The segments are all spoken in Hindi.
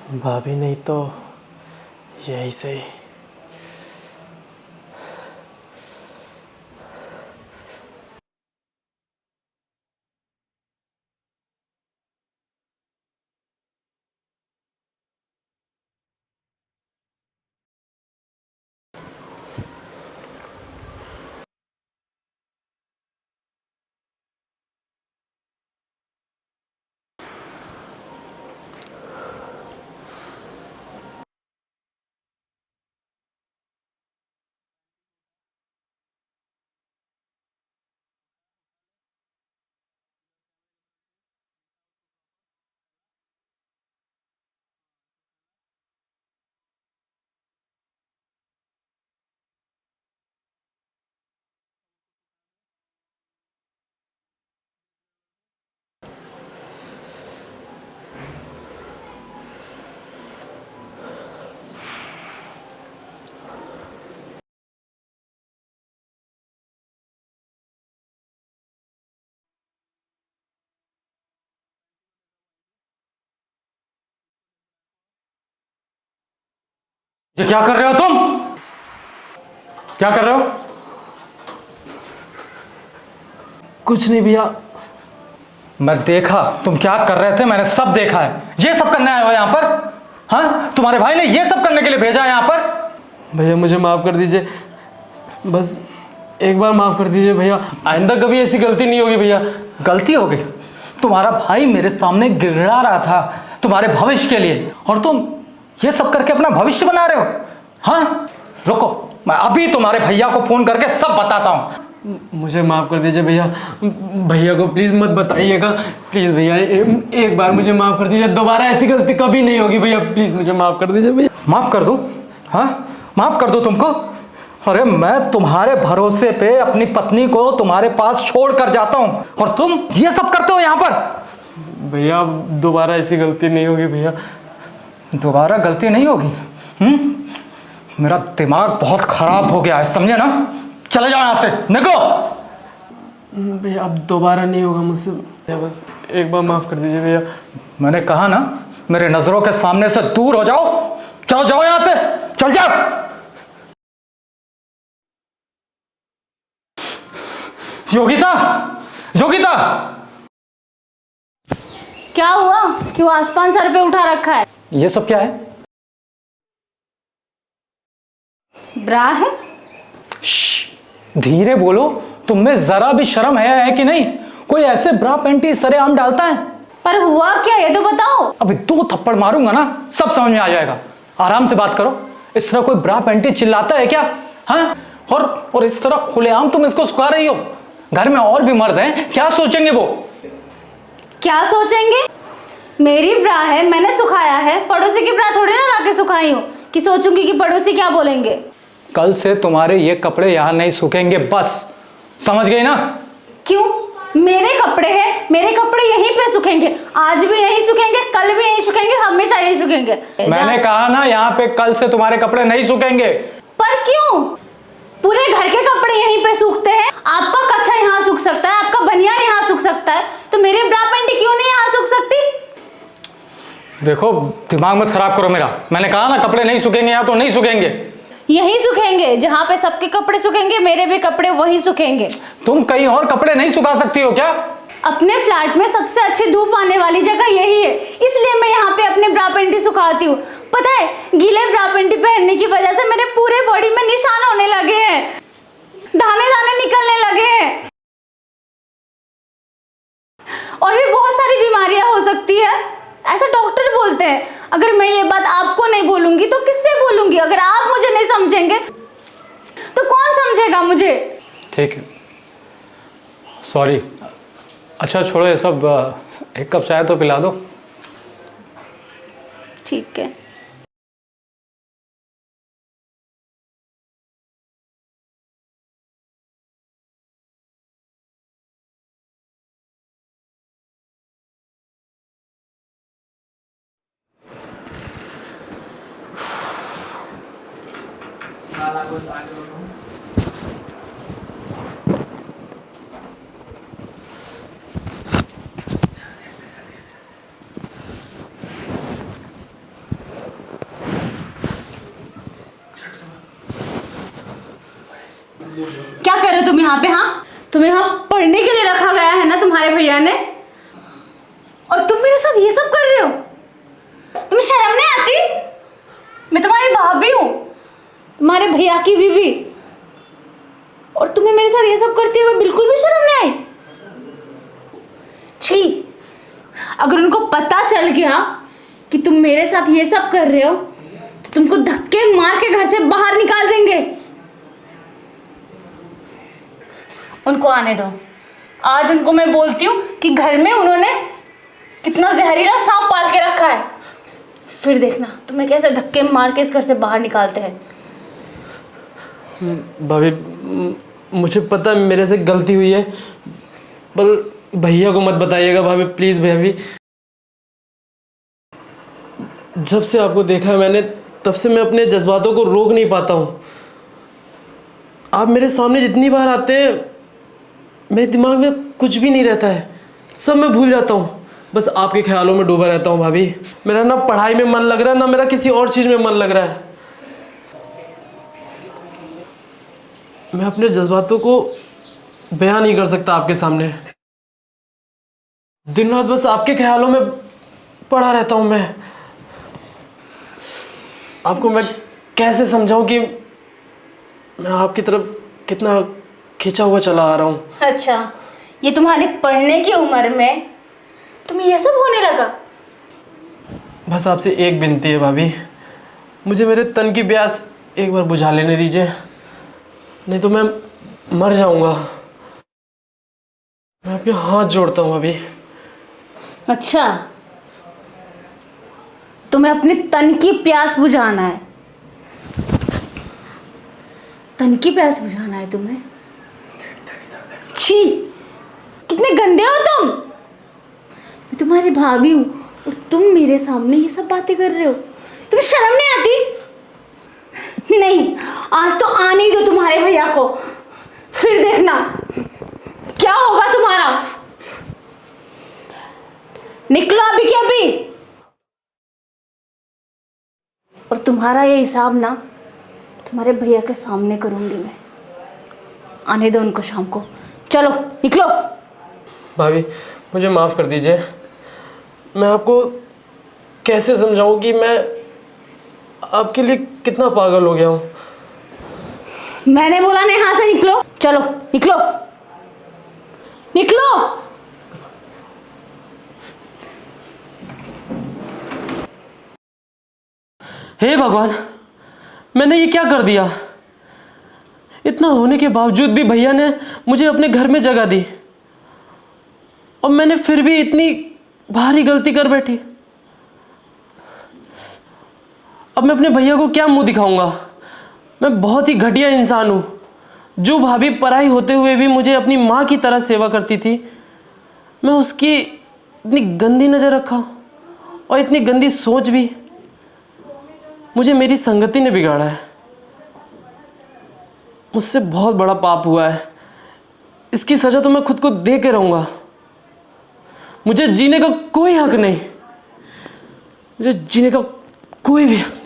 भाभी नहीं तो यही सही। ये क्या कर रहे हो तुम? क्या कर रहे हो? कुछ नहीं भैया। मैं देखा तुम क्या कर रहे थे, मैंने सब देखा है। ये सब करने आए हो यहाँ पर? हाँ, तुम्हारे भाई ने ये सब करने के लिए भेजा है यहाँ पर? भैया मुझे माफ़ कर दीजिए, बस एक बार माफ़ कर दीजिए भैया, आइंदा कभी ऐसी गलती नहीं होगी भैया। गलती हो गई? तुम्हारा भाई मेरे सामने गिड़गिड़ा रहा था तुम्हारे भविष्य के लिए, और तुम ये सब करके अपना भविष्य बना रहे हो? हाँ, रुको, मैं अभी तुम्हारे भैया को फोन करके सब बताता हूँ। मुझे माफ़ कर दीजिए भैया, भैया को प्लीज़ मत बताइएगा, प्लीज़ भैया एक बार मुझे माफ़ कर दीजिए, दोबारा ऐसी गलती कभी नहीं होगी भैया, प्लीज़ मुझे माफ़ कर दीजिए भैया। माफ कर दूं? हाँ, माफ कर दूं तुमको? अरे मैं तुम्हारे भरोसे पे अपनी पत्नी को तुम्हारे पास छोड़ कर जाता हूं, और तुम ये सब करते हो यहाँ पर? भैया दोबारा ऐसी गलती नहीं होगी भैया। दोबारा गलती नहीं होगी? मेरा दिमाग बहुत खराब हो गया है, समझे ना? चले जाओ यहाँ से, निकलो। भैया अब दोबारा नहीं होगा मुझसे भैया, बस एक बार माफ़ कर दीजिए भैया। मैंने कहा ना, मेरे नजरों के सामने से दूर हो जाओ। चलो जाओ यहाँ से, चल जाओ। योगिता, योगिता! क्या हुआ? क्यों आसमान सर पे उठा रखा है? ये सब क्या है? ब्रा है? धीरे बोलो, तुम में जरा भी शर्म है कि नहीं? कोई ऐसे ब्रा पैंटी सरेआम डालता है? पर हुआ क्या ये तो बताओ। अभी 2 थप्पड़ मारूंगा ना, सब समझ में आ जाएगा। आराम से बात करो। इस तरह कोई ब्रा पैंटी चिल्लाता है क्या? हाँ, और इस तरह खुलेआम तुम इसको सुखा रही हो। घर में और भी मर्द हैं, क्या सोचेंगे वो? क्या सोचेंगे? मेरी ब्रा है, मैंने सुखाया है, पड़ोसी की ब्रा थोड़ी ना लाके सुखाई हूँ कि सोचूंगी कि पड़ोसी क्या बोलेंगे। कल से तुम्हारे ये कपड़े यहाँ नहीं सूखेंगे, बस समझ गई ना? क्यों? मेरे कपड़े हैं, मेरे कपड़े यहीं पे सूखेंगे, आज भी यहीं सूखेंगे, कल भी यहीं सूखेंगे, हमेशा यहीं सूखेंगे। मैंने कहा ना, यहाँ पे कल से तुम्हारे कपड़े नहीं सूखेंगे। पर क्यों? पूरे घर के कपड़े यहीं पे सूखते हैं। आपका कच्छा यहाँ सूख सकता है, आपका बनियान यहाँ सूख सकता है, तो मेरी ब्रा पैंटी क्यों नहीं यहाँ सूख सकती? देखो, दिमाग मत खराब करो मेरा। मैंने कहा ना, कपड़े नहीं सूखेंगे यहाँ तो नहीं सूखेंगे। यहीं सूखेंगे, जहाँ पे सबके कपड़े सूखेंगे, मेरे भी कपड़े वहीं सूखेंगे। तुम कहीं और कपड़े नहीं सुखा सकती हो क्या? अपने फ्लैट में सबसे अच्छी धूप आने वाली जगह यही है, इसलिए मैं यहाँ पे अपने ब्रा पैंटी सुखाती हूँ। पता है, गीले ब्रा पैंटी पहनने की वजह से मेरे पूरे बॉडी में निशान होने लगे हैं, दाने दाने निकलने लगे हैं, और भी बहुत सारी बीमारियां हो सकती है, ऐसा डॉक्टर बोलते हैं। अगर मैं ये बात आपको नहीं बोलूंगी तो किससे बोलूंगी? अगर आप मुझे नहीं समझेंगे तो कौन समझेगा मुझे? ठीक है, सॉरी। अच्छा छोड़ो ये सब, एक कप चाय तो पिला दो। ठीक है। तुम यहाँ पे? हाँ, तुम्हें यहाँ पढ़ने के लिए रखा गया है ना तुम्हारे भैया ने, और तुम मेरे साथ ये सब कर रहे हो? तुम्हें शर्म नहीं आती? मैं तुम्हारी भाभी हूँ, तुम्हारे भैया की बीवी, और तुम्हें मेरे साथ ये सब करते हुए बिल्कुल भी शर्म नहीं आई? छी, अगर उनको पता चल गया कि तुम मेरे साथ ये सब कर रहे हो तो तुमको धक्के मार के घर से बाहर निकाल देंगे। उनको आने दो। आज उनको मैं बोलती हूँ कि घर में उन्होंने कितना जहरीला सांप पाल के रखा है, फिर देखना तुम्हें कैसे धक्के मार के इस घर से बाहर निकालते हैं। भाभी मुझे पता है मेरे से गलती हुई है, पर भैया को मत बताइएगा भाभी, प्लीज़ भाभी। जब से आपको देखा है मैंने, तब से मैं अपने जज्बातों को रोक नहीं पाता हूँ। आप मेरे सामने जितनी बार आते हैं मेरे दिमाग में कुछ भी नहीं रहता है, सब मैं भूल जाता हूँ, बस आपके ख्यालों में डूबा रहता हूँ भाभी। मेरा ना पढ़ाई में मन लग रहा है, ना मेरा किसी और चीज़ में मन लग रहा है। मैं अपने जज्बातों को बयान नहीं कर सकता आपके सामने। दिन रात बस आपके ख्यालों में पड़ा रहता हूँ मैं। आपको मैं कैसे समझाऊं कि मैं आपकी तरफ कितना खिंचा हुआ चला आ रहा हूँ। अच्छा, ये तुम्हारी पढ़ने की उम्र में तुम्हें ये सब होने लगा? बस आपसे एक विनती है भाभी, मुझे मेरे तन की प्यास एक बार बुझा लेने दीजिए, नहीं तो मैं मर जाऊंगा। मैं आपके हाथ जोड़ता हूँ अभी। अच्छा, तुम्हें अपने तन की प्यास बुझाना है? तन की प्यास बुझाना है तुम्हें? छी, कितने गंदे हो तुम। मैं तुम्हारी भाभी हूँ और तुम मेरे सामने ये सब बातें कर रहे हो, तुम्हें शर्म नहीं आती? नहीं, आज तो आने ही दो तुम्हारे भैया को, फिर देखना क्या होगा तुम्हारा। निकलो अभी के अभी, और तुम्हारा ये हिसाब ना तुम्हारे भैया के सामने करूंगी मैं। आने दो उनको शाम को, चलो निकलो। भाभी मुझे माफ़ कर दीजिए, मैं आपको कैसे समझाऊं कि मैं आपके लिए कितना पागल हो गया हूँ। मैंने बोला नहीं, यहाँ से निकलो, चलो निकलो निकलो। हे भगवान, मैंने ये क्या कर दिया। इतना होने के बावजूद भी भैया ने मुझे अपने घर में जगह दी, और मैंने फिर भी इतनी भारी गलती कर बैठी। अब मैं अपने भैया को क्या मुंह दिखाऊंगा। मैं बहुत ही घटिया इंसान हूँ। जो भाभी पराई होते हुए भी मुझे अपनी माँ की तरह सेवा करती थी, मैं उसकी इतनी गंदी नज़र रखा, और इतनी गंदी सोच भी। मुझे मेरी संगति ने बिगाड़ा है। मुझसे बहुत बड़ा पाप हुआ है, इसकी सज़ा तो मैं खुद को दे के रहूँगा। मुझे जीने का कोई हक नहीं, मुझे जीने का कोई भी हक नहीं।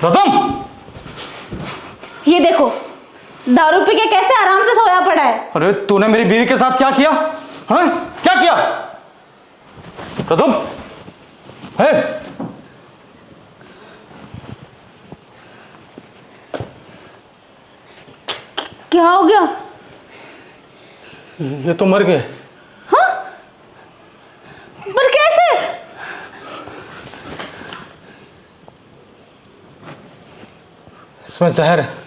गौतम, ये देखो, दारू पी के कैसे आराम से सोया पड़ा है। अरे तूने मेरी बीवी के साथ क्या किया? हाँ, क्या किया? गौतम, है क्या हो गया? ये तो मर गए। हाँ, पर कैसे? इसमें जहर है।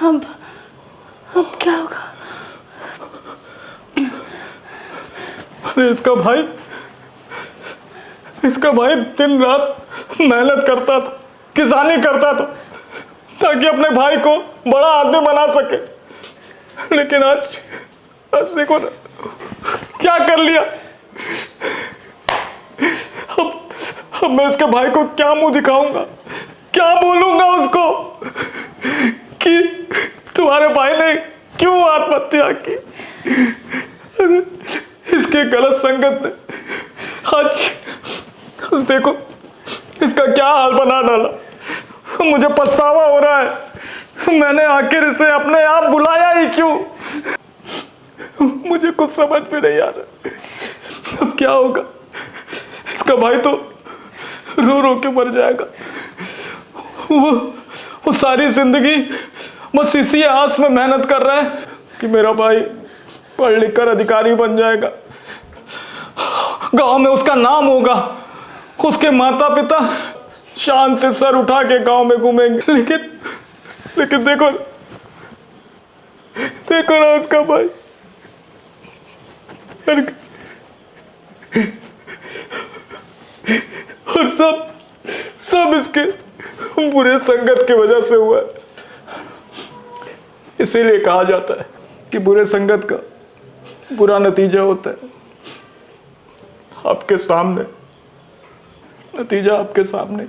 अब क्या होगा? अरे इसका भाई दिन रात मेहनत करता था, किसानी करता था ताकि अपने भाई को बड़ा आदमी बना सके। लेकिन आज देखो ना क्या कर लिया। अब मैं इसके भाई को क्या मुंह दिखाऊंगा, क्या बोलूंगा उसको कि तुम्हारे भाई ने क्यों आत्महत्या की। इसके गलत संगत ने आज देखो इसका क्या हाल बना डाला। मुझे पछतावा हो रहा है, मैंने आखिर इसे अपने आप बुलाया ही क्यों। मुझे कुछ समझ में नहीं आ रहा अब क्या होगा। इसका भाई तो रो रो के मर जाएगा। वो सारी जिंदगी बस इसी आस में मेहनत कर रहा है कि मेरा भाई पढ़ लिख कर अधिकारी बन जाएगा, गांव में उसका नाम होगा, उसके माता पिता शान से सर उठा के गांव में घूमेंगे। लेकिन देखो ना उसका भाई। और सब इसके बुरे संगत की वजह से हुआ है। इसीलिए कहा जाता है कि बुरे संगत का बुरा नतीजा होता है। आपके सामने नतीजा आपके सामने।